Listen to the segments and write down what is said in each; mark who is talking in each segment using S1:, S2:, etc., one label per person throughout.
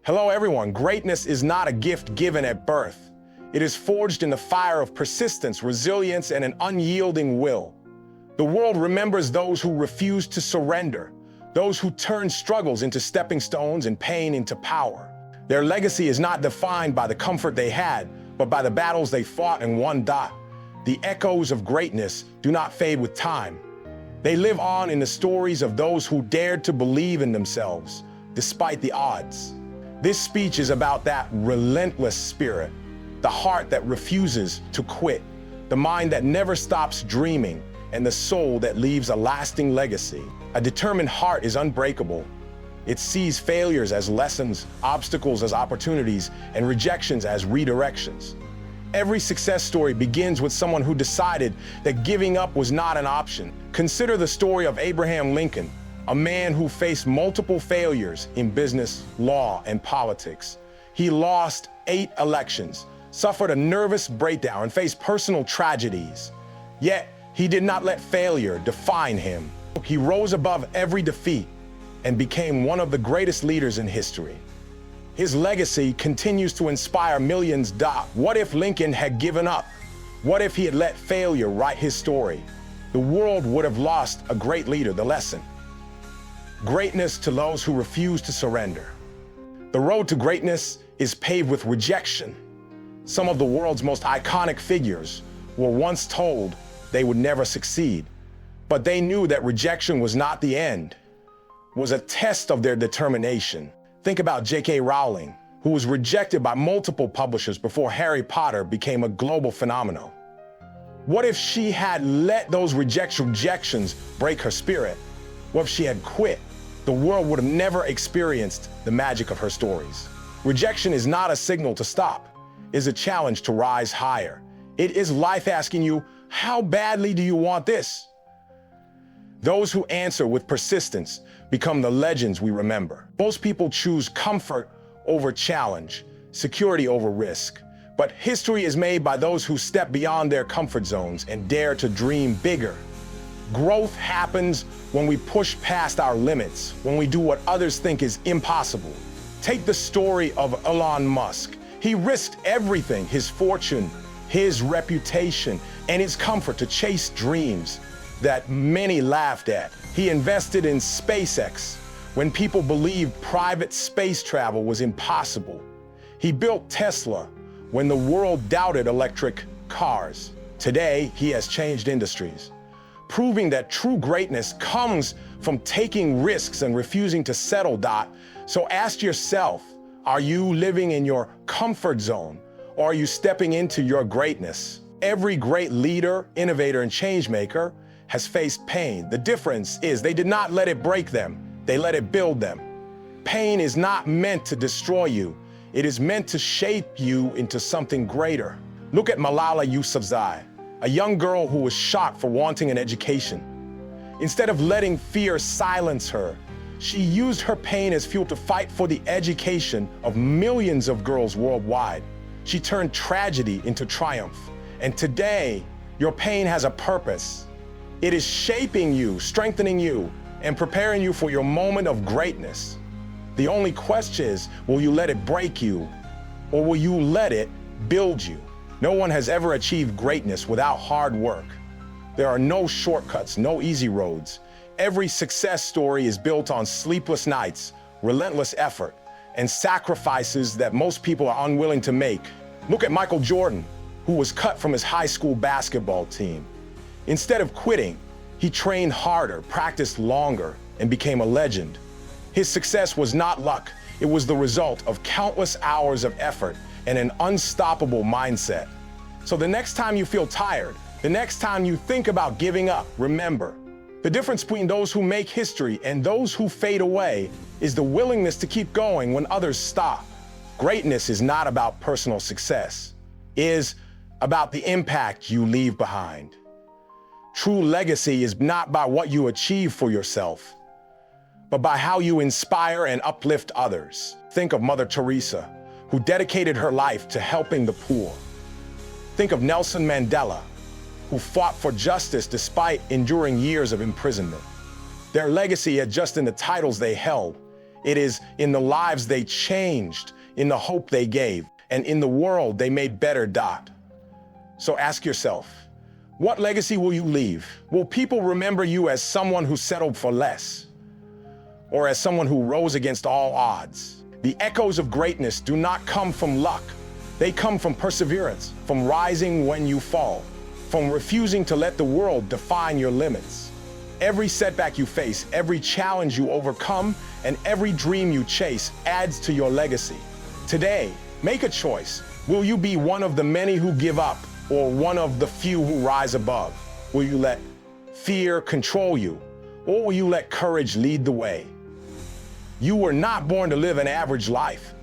S1: Hello everyone, greatness is not a gift given at birth. It is forged in the fire of persistence, resilience, and an unyielding will. The world remembers those who refuse to surrender, those who turn struggles into stepping stones and pain into power. Their legacy is not defined by the comfort they had, but by the battles they fought and won. The echoes of greatness do not fade with time. They live on in the stories of those who dared to believe in themselves, despite the odds. This speech is about that relentless spirit, the heart that refuses to quit, the mind that never stops dreaming, and the soul that leaves a lasting legacy. A determined heart is unbreakable. It sees failures as lessons, obstacles as opportunities, and rejections as redirections. Every success story begins with someone who decided that giving up was not an option. Consider the story of Abraham Lincoln, a man who faced multiple failures in business, law, and politics. He lost 8 elections, suffered a nervous breakdown, and faced personal tragedies. Yet, he did not let failure define him. He rose above every defeat and became one of the greatest leaders in history. His legacy continues to inspire millions. What if Lincoln had given up? What if he had let failure write his story? The world would have lost a great leader. The lesson: greatness to those who refuse to surrender. The road to greatness is paved with rejection. Some of the world's most iconic figures were once told they would never succeed, but they knew that rejection was not the end, was a test of their determination. Think about J.K. Rowling, who was rejected by multiple publishers before Harry Potter became a global phenomenon. What if she had let those rejections break her spirit? What if she had quit? The world would have never experienced the magic of her stories. Rejection is not a signal to stop. It is a challenge to rise higher. It is life asking you, how badly do you want this? Those who answer with persistence become the legends we remember. Most people choose comfort over challenge, security over risk. But history is made by those who step beyond their comfort zones and dare to dream bigger. Growth happens when we push past our limits, when we do what others think is impossible. Take the story of Elon Musk. He risked everything, his fortune, his reputation, and his comfort to chase dreams that many laughed at. He invested in SpaceX when people believed private space travel was impossible. He built Tesla when the world doubted electric cars. Today, he has changed industries, proving that true greatness comes from taking risks and refusing to settle. So ask yourself, are you living in your comfort zone, or are you stepping into your greatness? Every great leader, innovator, and changemaker has faced pain. The difference is they did not let it break them. They let it build them. Pain is not meant to destroy you. It is meant to shape you into something greater. Look at Malala Yousafzai, a young girl who was shot for wanting an education. Instead of letting fear silence her, she used her pain as fuel to fight for the education of millions of girls worldwide. She turned tragedy into triumph. And today, your pain has a purpose. It is shaping you, strengthening you, and preparing you for your moment of greatness. The only question is, will you let it break you, or will you let it build you? No one has ever achieved greatness without hard work. There are no shortcuts, no easy roads. Every success story is built on sleepless nights, relentless effort, and sacrifices that most people are unwilling to make. Look at Michael Jordan, who was cut from his high school basketball team. Instead of quitting, he trained harder, practiced longer, and became a legend. His success was not luck. It was the result of countless hours of effort and an unstoppable mindset. So the next time you feel tired, the next time you think about giving up, remember, the difference between those who make history and those who fade away is the willingness to keep going when others stop. Greatness is not about personal success. It is about the impact you leave behind. True legacy is not by what you achieve for yourself, but by how you inspire and uplift others. Think of Mother Teresa, who dedicated her life to helping the poor. Think of Nelson Mandela, who fought for justice despite enduring years of imprisonment. Their legacy isn't just in the titles they held, It is in the lives they changed, in the hope they gave, and in the world they made better. So ask yourself, what legacy will you leave? Will people remember you as someone who settled for less, or as someone who rose against all odds? The echoes of greatness do not come from luck. They come from perseverance, from rising when you fall, from refusing to let the world define your limits. Every setback you face, every challenge you overcome, and every dream you chase adds to your legacy. Today, make a choice. Will you be one of the many who give up, or one of the few who rise above? Will you let fear control you, or will you let courage lead the way? You were not born to live an average life.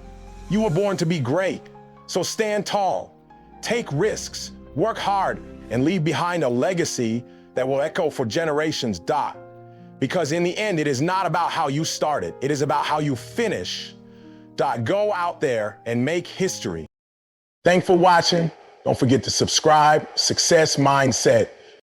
S1: You were born to be great. So stand tall, take risks, work hard, and leave behind a legacy that will echo for generations. Because in the end, it is not about how you started, it is about how you finish. Go out there and make history. Thanks for watching. Don't forget to subscribe. Success Mindset.